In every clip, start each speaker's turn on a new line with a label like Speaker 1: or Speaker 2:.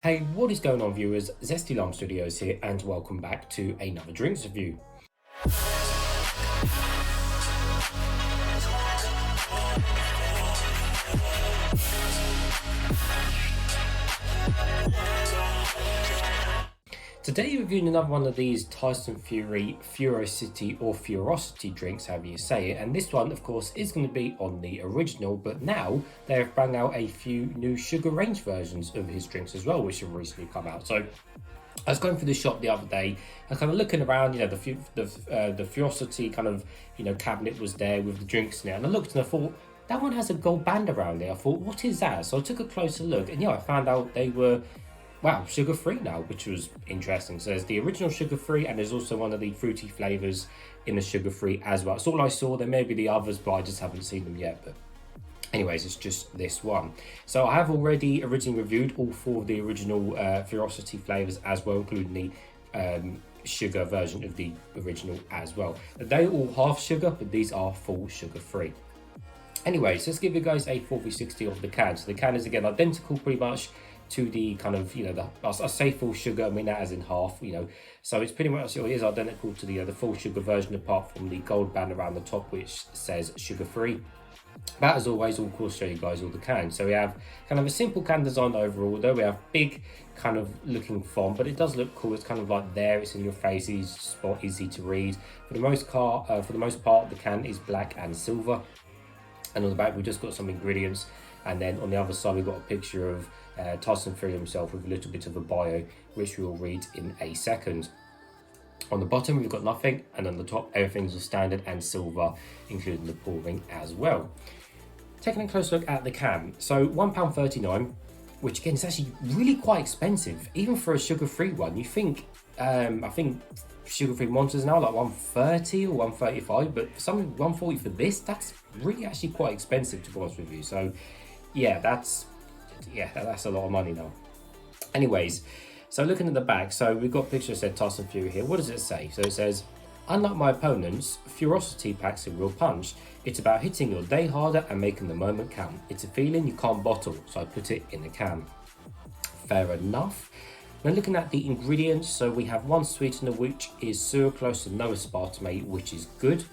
Speaker 1: Hey, what is going on, viewers? Zesty Lime Studios here, and welcome back to another drinks review. Today, reviewing another one of these Tyson Fury, Furocity or Furocity drinks, however you say it. And this one, of course, is going to be on the original, but now they have brought out a few new sugar range versions of his drinks as well, which have recently come out. So I was going through the shop the other day and kind of looking around, the Furocity kind of, cabinet was there with the drinks in it. And I looked and I thought, that one has a gold band around it. I thought, what is that? So I took a closer look and I found out they were, wow, sugar-free now, which was interesting. So there's the original sugar-free and there's also one of the fruity flavours in the sugar-free as well. That's all I saw. There may be the others, but I just haven't seen them yet. But anyways, it's just this one. So I have already originally reviewed all four of the original Furocity flavours as well, including the sugar version of the original as well. They're all half sugar, but these are full sugar-free. Anyways, let's give you guys a 4v60 of the can. So the can is again identical pretty much to the kind of, I say full sugar, I mean that as in half, So it's pretty much, it is identical to the full sugar version apart from the gold band around the top which says sugar-free. But as always, I'll of course show you guys all the cans. So we have kind of a simple can design overall, though we have big kind of looking font, but it does look cool. It's kind of like there, it's in your face, easy to spot, easy to read. For the most part, the can is black and silver. And on the back, we've just got some ingredients. And then on the other side, we've got a picture of Tyson Fury himself with a little bit of a bio, which we will read in a second. On the bottom, we've got nothing. And on the top, everything's a standard and silver, including the pouring as well. Taking a close look at the can. So £1.39, which again is actually really quite expensive, even for a sugar-free one. You think, I think sugar-free monsters now like 130 or 135, but for something 140 for this, that's really actually quite expensive, to be honest with you. So yeah, that's a lot of money now. Anyways, so looking at the back, so we've got a picture that said Tyson Fury here. What does it say? So it says, unlike my opponents, Furocity packs a real punch. It's about hitting your day harder and making the moment count. It's a feeling you can't bottle, so I put it in the can. Fair enough. Now looking at the ingredients, so we have one sweetener which is sucralose and no aspartame, which is good.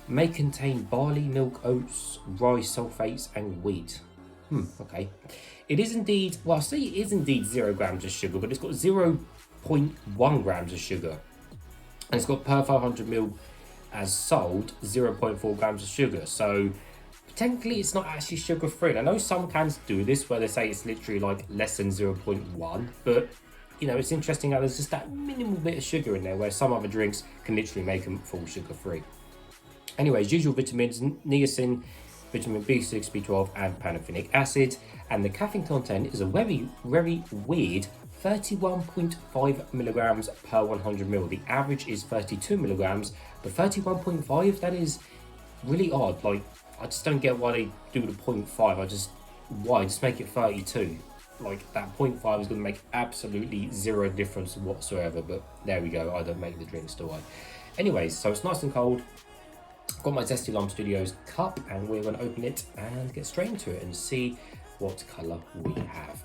Speaker 1: May contain barley, milk, oats, rye sulfates and wheat. Okay. It is indeed, well, I say it is indeed 0 grams of sugar, but it's got 0.1 grams of sugar. And it's got per 500 ml as sold 0.4 grams of sugar. So technically it's not actually sugar-free. I know some cans do this where they say it's literally like less than 0.1, but it's interesting how there's just that minimal bit of sugar in there where some other drinks can literally make them full sugar-free. Anyways, usual vitamins, niacin, vitamin B6, B12 and pantothenic acid, and the caffeine content is a very, very weird 31.5 milligrams per 100 ml. The average is 32 milligrams, but 31.5, that is really odd. Like, I just don't get why they do the 0.5. Why? Just make it 32. Like, that 0.5 is going to make absolutely zero difference whatsoever, but there we go. I don't make the drinks, do I? Anyways, so it's nice and cold. I've got my Zesty Lime Studios cup and we're going to open it and get straight into it and see what colour we have.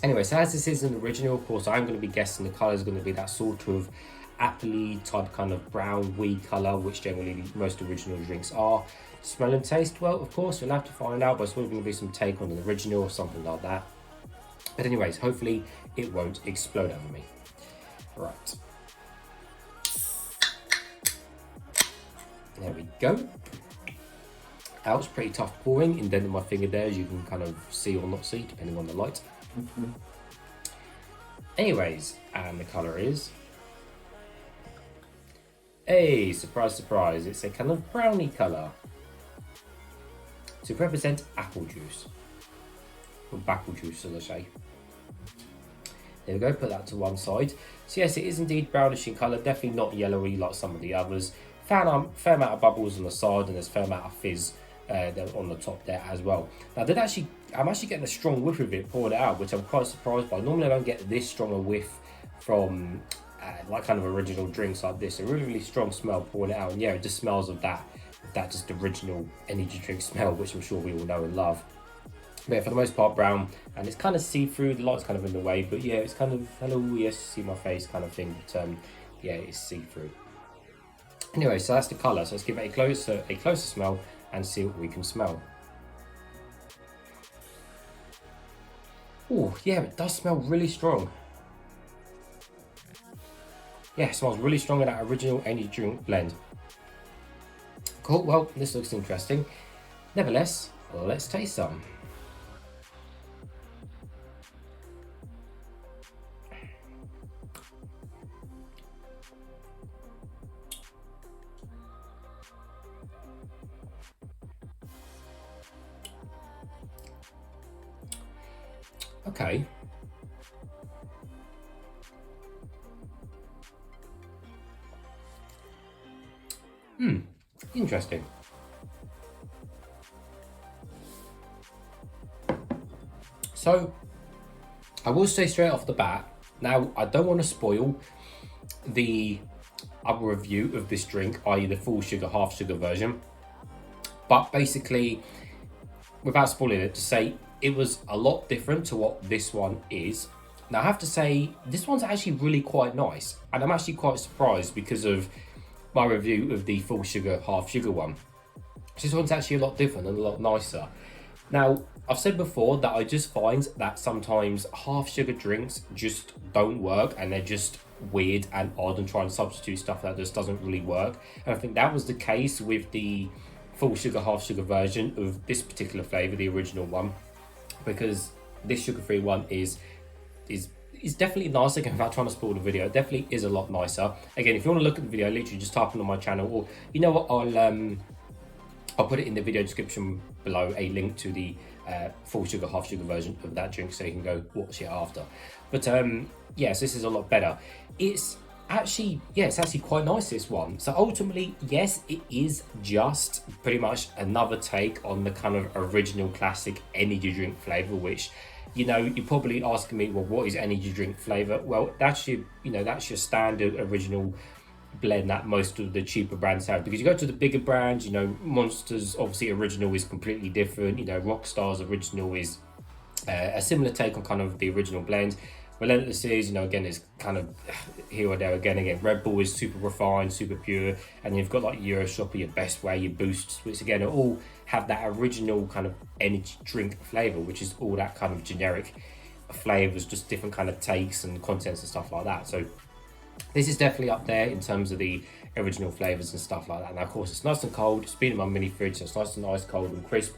Speaker 1: Anyway, so as this is an original, of course, I'm going to be guessing the colour is going to be that sort of apple-y type kind of brown weed colour, which generally most original drinks are. Smell and taste, well, of course, we'll have to find out, but it's probably going to be some take on an original or something like that. But anyways, hopefully it won't explode over me. Right. There we go. That was pretty tough pouring, indented my finger there, as you can kind of see or not see, depending on the light. Anyways, and the colour is... Hey, surprise, surprise, it's a kind of browny colour. To represent apple juice. Or apple juice, shall I say. There we go, put that to one side. So yes, it is indeed brownish in colour, definitely not yellowy like some of the others. Fair amount of bubbles on the side and there's fair amount of fizz on the top there as well. Now I'm actually getting a strong whiff of it poured out, which I'm quite surprised by. Normally I don't get this strong a whiff from like kind of original drinks like this. A really, really strong smell pouring it out, and yeah, it just smells of that just original energy drink smell, which I'm sure we all know and love. But yeah, for the most part brown, and it's kind of see-through. The light's kind of in the way, but yeah, it's kind of hello, yes, see my face kind of thing. But yeah, it's see-through. Anyway, so that's the colour. So let's give it a closer smell and see what we can smell. Oh yeah, it does smell really strong. Yeah, it smells really strong of that original energy drink blend. Cool, well, this looks interesting. Nevertheless, let's taste some. Okay. Interesting. So, I will say straight off the bat, now I don't want to spoil the other review of this drink, i.e. the full sugar, half sugar version. But basically, without spoiling it, to say it was a lot different to what this one is. Now I have to say, this one's actually really quite nice. And I'm actually quite surprised because of my review of the full sugar, half sugar one. This one's actually a lot different and a lot nicer. Now, I've said before that I just find that sometimes half sugar drinks just don't work and they're just weird and odd and try and substitute stuff that just doesn't really work. And I think that was the case with the full sugar, half sugar version of this particular flavour, the original one, because this sugar-free one is definitely nicer. Again, without trying to spoil the video, it definitely is a lot nicer. Again, if you want to look at the video, literally just type in on my channel, or you know what, I'll put it in the video description below, a link to the full sugar, half sugar version of that drink, so you can go watch it after. But yes, this is a lot better. It's actually quite nice, this one. So ultimately, yes, it is just pretty much another take on the kind of original classic energy drink flavour, which, you know, you're probably asking me, well, what is energy drink flavour? Well, that's your standard original blend that most of the cheaper brands have. Because you go to the bigger brands, you know, Monster's obviously original is completely different. You know, Rockstar's original is a similar take on kind of the original blend. Relentless is, you know, again, is kind of here or there again. Red Bull is super refined, super pure, and you've got like Euro Shopper, your Best Way, your Boosts, which again all have that original kind of energy drink flavour, which is all that kind of generic flavours, just different kind of takes and contents and stuff like that. So this is definitely up there in terms of the original flavours and stuff like that. And of course, it's nice and cold. It's been in my mini fridge, so it's nice and ice cold and crisp.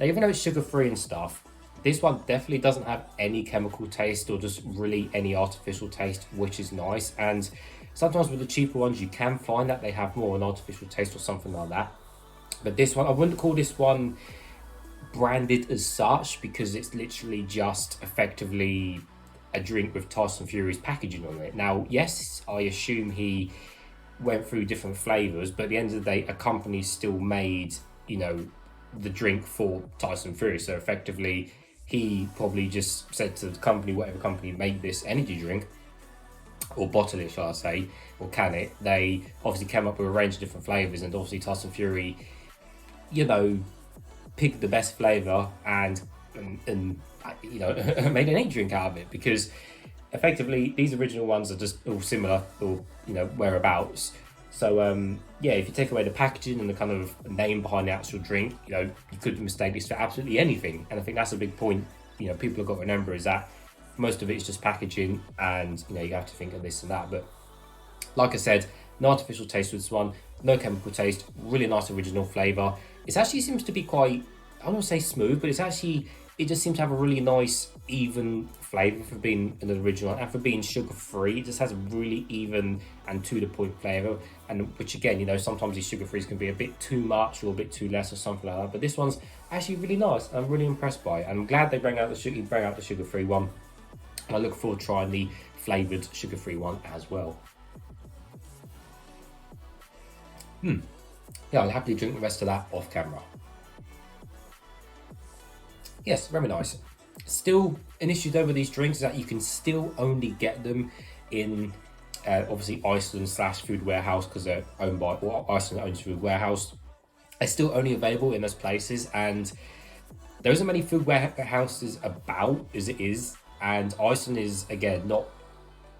Speaker 1: Now, even though it's sugar-free and stuff, this one definitely doesn't have any chemical taste or just really any artificial taste, which is nice. And sometimes with the cheaper ones, you can find that they have more an artificial taste or something like that. But this one, I wouldn't call this one branded as such, because it's literally just effectively a drink with Tyson Fury's packaging on it. Now, yes, I assume he went through different flavours, but at the end of the day, a company still made, you know, the drink for Tyson Fury. So effectively, he probably just said to the company, whatever company made this energy drink, or bottle it, shall I say, or can it, they obviously came up with a range of different flavours, and obviously Tyson Fury, you know, picked the best flavour and you know, made an energy drink out of it, because effectively these original ones are just all similar, or, you know, whereabouts. So yeah, if you take away the packaging and the kind of name behind the actual drink, you know, you could mistake this for absolutely anything. And I think that's a big point, you know, people have got to remember, is that most of it is just packaging, and, you know, you have to think of this and that. But like I said, no artificial taste with this one, no chemical taste, really nice original flavour. It actually seems to be quite, I don't want to say smooth, but it just seems to have a really nice, even flavour for being an original, and for being sugar-free. It just has a really even and to-the-point flavour, and which, again, you know, sometimes these sugar-frees can be a bit too much or a bit too less or something like that. But this one's actually really nice. I'm really impressed by it. I'm glad they bring out the sugar-free one. And I look forward to trying the flavoured sugar-free one as well. Yeah, I'll happily drink the rest of that off camera. Yes, very nice. Still, an issue though with these drinks is that you can still only get them in obviously Iceland / Food Warehouse, because they're owned by, well, Iceland owns Food Warehouse. They're still only available in those places, and There isn't many food warehouses about as it is, and Iceland is, again, not,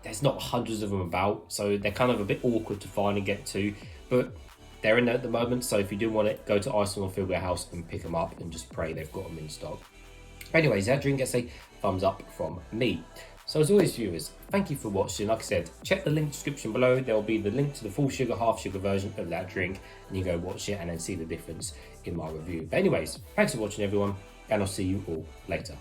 Speaker 1: there's not hundreds of them about, so they're kind of a bit awkward to find and get to, but they're in there at the moment. So if you do want it, go to Iceland or Food Warehouse and pick them up and just pray they've got them in stock. Anyways, that drink gets a thumbs up from me. So as always, viewers, thank you for watching. Like I said, check the link description below. There will be the link to the full sugar, half sugar version of that drink, and you go watch it and then see the difference in my review. But anyways, thanks for watching, everyone, and I'll see you all later.